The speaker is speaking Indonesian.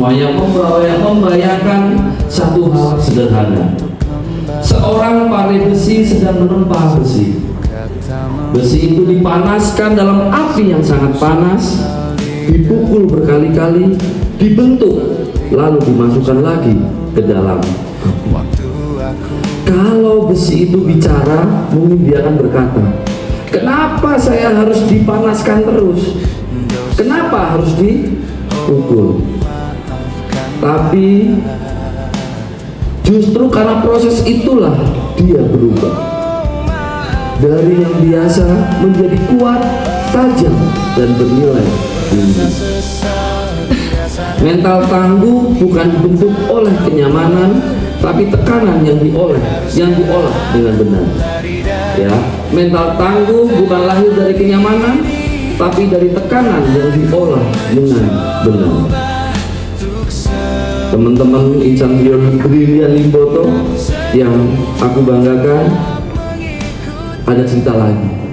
semuanya membayangkan satu hal sederhana. Seorang pandai besi sedang menempa besi. Besi itu dipanaskan dalam api yang sangat panas, dipukul berkali-kali, dibentuk, lalu dimasukkan lagi ke dalam api. Kalau besi itu bicara, mungkin dia akan berkata, kenapa saya harus dipanaskan terus? Kenapa harus dipukul? Tapi justru karena proses itulah dia berubah. Dari yang biasa menjadi kuat, tajam, dan bernilai tinggi. Mental tangguh bukan dibentuk oleh kenyamanan, tapi tekanan yang diolah dengan benar. Ya, mental tangguh bukan lahir dari kenyamanan, tapi dari tekanan yang diolah dengan benar. Teman-teman insan Brilian Limboto yang aku banggakan, ada cerita lagi.